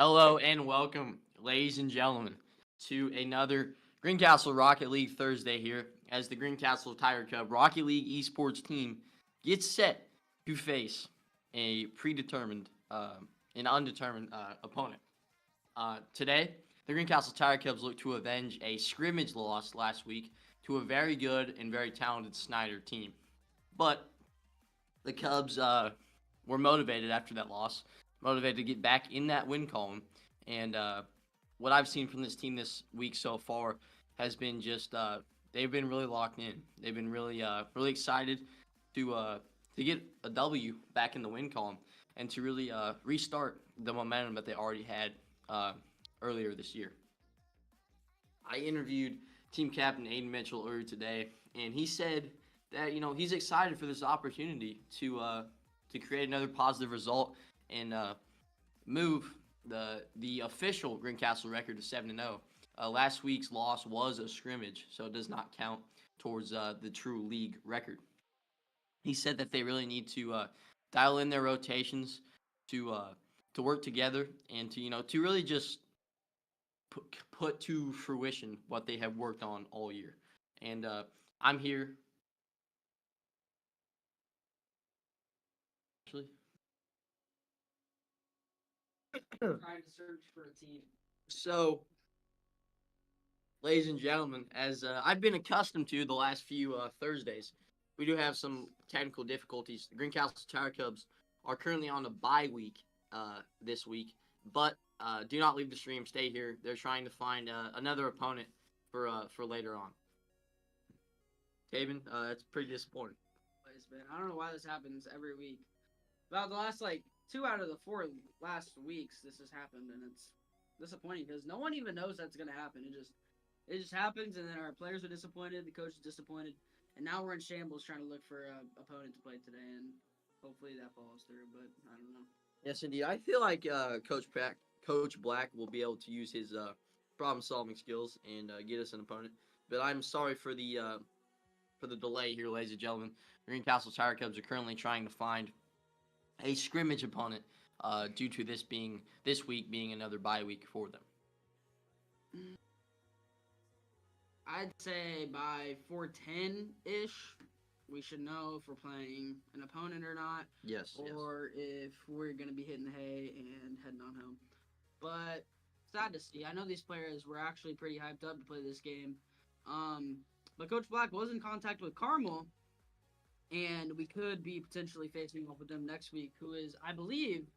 Hello and welcome, ladies and gentlemen, to another Greencastle Rocket League Thursday here as the Greencastle Tiger Cub Rocket League esports team gets set to face a predetermined and undetermined opponent. Today, the Greencastle Tiger Cubs look to avenge a scrimmage loss last week to a very good and very talented Snyder team. But the Cubs were motivated after that loss, motivated to get back in that win column. And what I've seen from this team this week so far has been just they've been really locked in. They've been really excited to get a W back in the win column and to really restart the momentum that they already had earlier this year. I interviewed team captain Aiden Mitchell earlier today, and he said that he's excited for this opportunity to create another positive result and move the official Greencastle record to 7-0. Last week's loss was a scrimmage, so it does not count towards the true league record. He said that they really need to dial in their rotations to work together and to really just put to fruition what they have worked on all year. And I'm here. Actually, Trying to search for a team. so, ladies and gentlemen, as I've been accustomed to the last few Thursdays, we do have some technical difficulties. The Greencastle Tiger Cubs are currently on a bye week this week, but do not leave the stream. Stay here. They're trying to find another opponent for later on. Taven, that's pretty disappointing. Man, I don't know why this happens every week. About the last 2 out of the 4 last weeks, this has happened, and it's disappointing because no one even knows that's gonna happen. It just happens, and then our players are disappointed, the coach is disappointed, and now we're in shambles trying to look for an opponent to play today, and hopefully that follows through. But I don't know. Yes, indeed. I feel like Coach Black will be able to use his problem-solving skills and get us an opponent. But I'm sorry for the delay here, ladies and gentlemen. The Greencastle Tiger Cubs are currently trying to find a scrimmage opponent due to this week being another bye week for them. I'd say by 4:10-ish, we should know if we're playing an opponent or not. Yes. Or if we're going to be hitting the hay and heading on home. But sad to see. I know these players were actually pretty hyped up to play this game. But Coach Black was in contact with Carmel, and we could be potentially facing off with them next week, who is, I believe,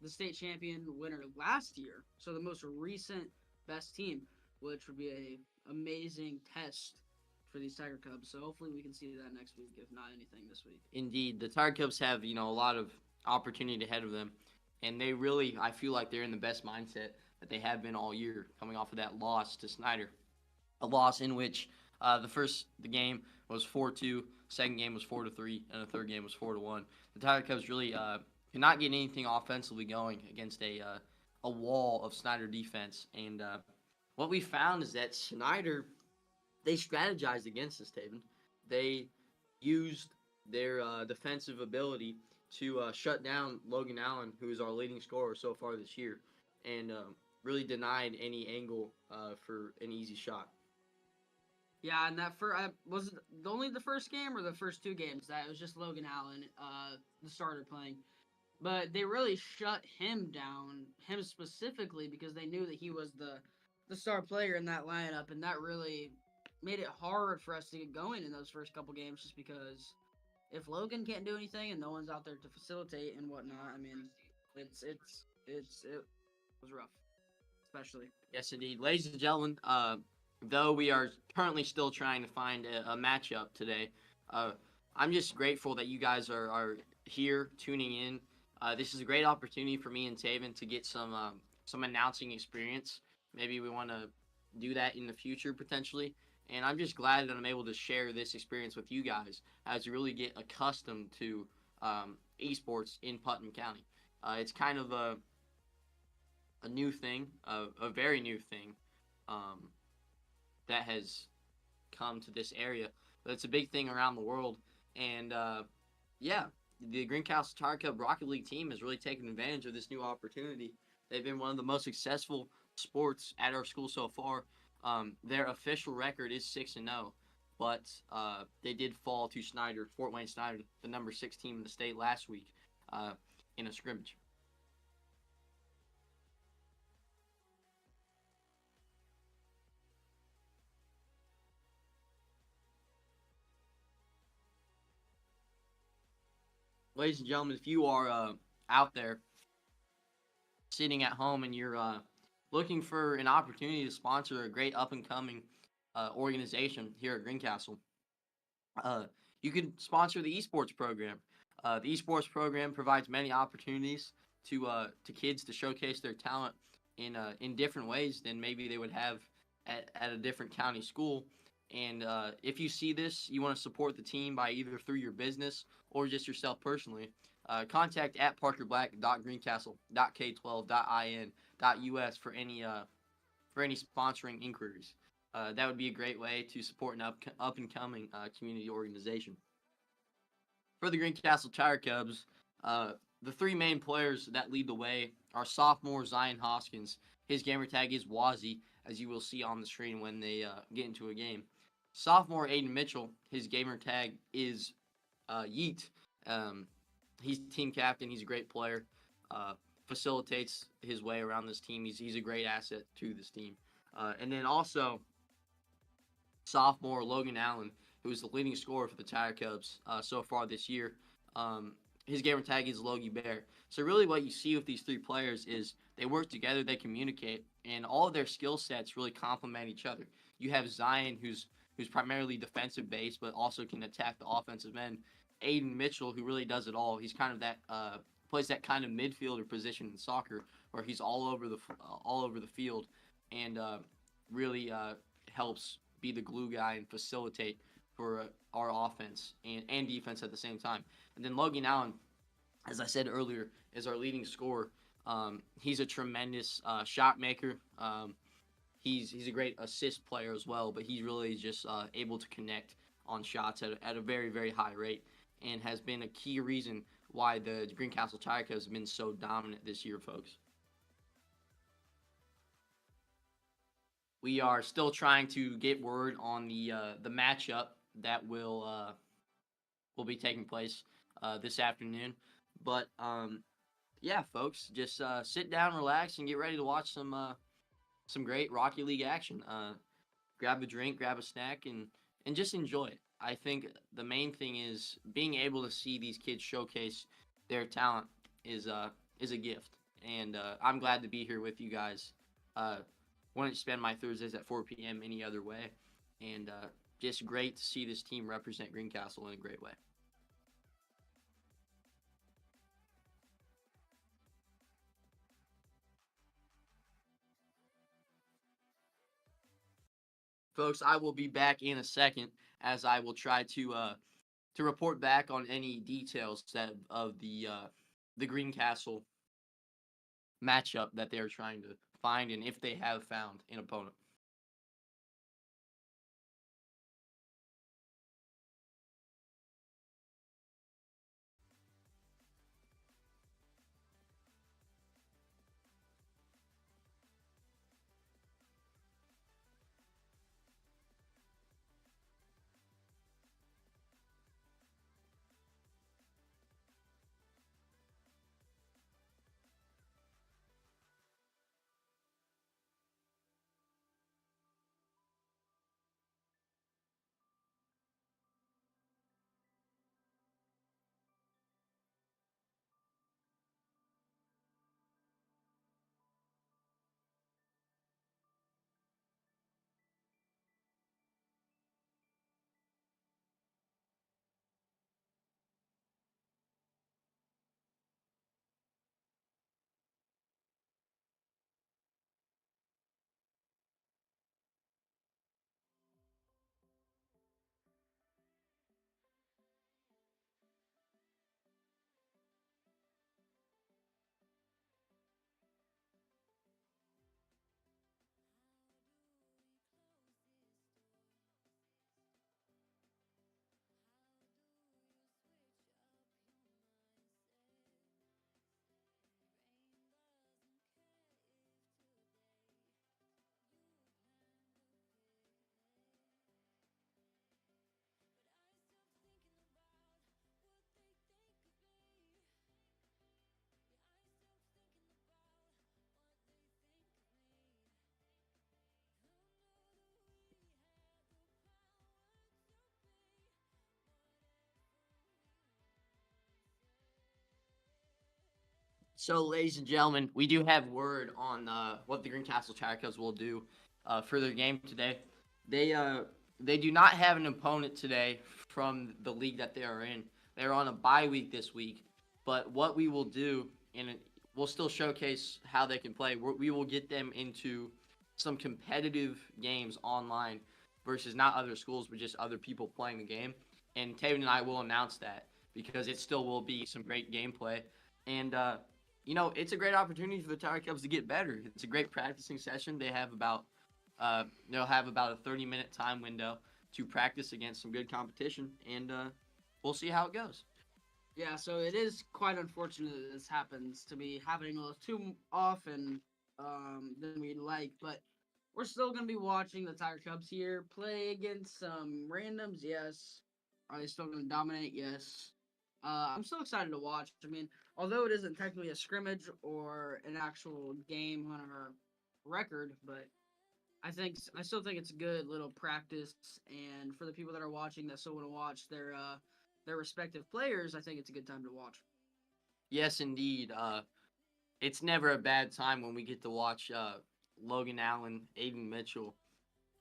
the state champion winner last year. So the most recent best team, which would be a amazing test for these Tiger Cubs. So hopefully we can see that next week, if not anything this week. Indeed, the Tiger Cubs have a lot of opportunity ahead of them, and they really, I feel like they're in the best mindset that they have been all year, coming off of that loss to Snyder, a loss in which the game was 4-2, second game was 4-3, and the third game was 4-1. The Tiger Cubs really could not get anything offensively going against a wall of Snyder defense, and what we found is that Snyder, they strategized against us, Taven. They used their defensive ability to shut down Logan Allen, who is our leading scorer so far this year, and really denied any angle for an easy shot. Yeah, and that was it only the first game or the first 2 games that it was just Logan Allen, the starter playing. But they really shut him down, him specifically, because they knew that he was the star player in that lineup, and that really made it hard for us to get going in those first couple games, just because if Logan can't do anything and no one's out there to facilitate and whatnot, I mean, it was rough, especially. Yes, indeed. Ladies and gentlemen, though we are currently still trying to find a matchup today, I'm just grateful that you guys are here tuning in. This is a great opportunity for me and Taven to get some announcing experience. Maybe we want to do that in the future potentially. And I'm just glad that I'm able to share this experience with you guys as you really get accustomed to esports in Putnam County. It's kind of a new thing, a very new thing that has come to this area. But it's a big thing around the world. And yeah, the Greencastle Tiger Cub Rocket League team has really taken advantage of this new opportunity They've been one of the most successful sports at our school so far. Their official record is 6-0, but they did fall to Fort Wayne Snyder, the number 6 team in the state last week, uh, in a scrimmage. Ladies and gentlemen, if you are out there sitting at home and you're looking for an opportunity to sponsor a great up and coming organization here at Greencastle, uh, you can sponsor the esports program. The esports program provides many opportunities to kids to showcase their talent in different ways than maybe they would have at a different county school. And if you see this, you want to support the team by either through your business or just yourself personally. Contact at parkerblack.greencastle.k12.in.us for any sponsoring inquiries. That would be a great way to support an up and coming community organization. For the Greencastle Tire Cubs, the three main players that lead the way are sophomore Zion Hoskins. His gamer tag is Wazzy, as you will see on the screen when they get into a game. Sophomore Aiden Mitchell, his gamer tag is Yeet. He's team captain. He's a great player. Facilitates his way around this team. He's a great asset to this team. And then also sophomore Logan Allen, who is the leading scorer for the Tire Cubs so far this year. His gamer tag is Logie Bear. So really what you see with these three players is they work together, they communicate, and all of their skill sets really complement each other. You have Zion, who's primarily defensive based, but also can attack the offensive end. Aiden Mitchell, who really does it all. He's kind of that plays that kind of midfielder position in soccer, where he's all over the field, and really helps be the glue guy and facilitate for our offense and defense at the same time. And then Logan Allen, as I said earlier, is our leading scorer. He's a tremendous shot maker. He's a great assist player as well, but he's really just able to connect on shots at a very, very high rate, and has been a key reason why the Greencastle Tire Cubs have been so dominant this year, folks. We are still trying to get word on the matchup that will be taking place this afternoon. But yeah, folks, just sit down, relax, and get ready to watch some great Rocky League action. Grab a drink, grab a snack, and just enjoy it. I think the main thing is being able to see these kids showcase their talent is a gift, and I'm glad to be here with you guys. Wouldn't spend my Thursdays at 4 p.m. any other way, and just great to see this team represent Greencastle in a great way. Folks, I will be back in a second as I will try to report back on any details of the Greencastle matchup that they are trying to find and if they have found an opponent. So, ladies and gentlemen, we do have word on what the Greencastle Tiger Cubs will do for their game today. They uh, they do not have an opponent today from the league that they are in. They're on a bye week this week. But what we will do, and we'll still showcase how they can play. We will get them into some competitive games online versus not other schools, but just other people playing the game. And Taven and I will announce that because it still will be some great gameplay. And it's a great opportunity for the Tiger Cubs to get better. It's a great practicing session. They'll have about a 30-minute time window to practice against some good competition, and we'll see how it goes. Yeah, so it is quite unfortunate that this happens to be happening a little too often than we'd like, but we're still going to be watching the Tiger Cubs here play against some randoms, yes. Are they still going to dominate? Yes. I'm so excited to watch. I mean, although it isn't technically a scrimmage or an actual game on our record, but I still think it's a good little practice, and for the people that are watching that still want to watch their respective players, I think it's a good time to watch. Yes, indeed. It's never a bad time when we get to watch Logan Allen, Aiden Mitchell,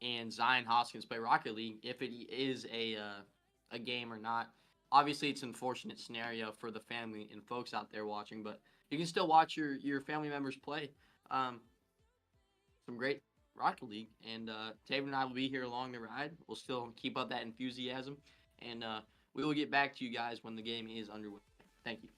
and Zion Hoskins play Rocket League, if it is a game or not. Obviously, it's an unfortunate scenario for the family and folks out there watching, but you can still watch your family members play some great Rocket League. And Taven and I will be here along the ride. We'll still keep up that enthusiasm, and we will get back to you guys when the game is underway. Thank you.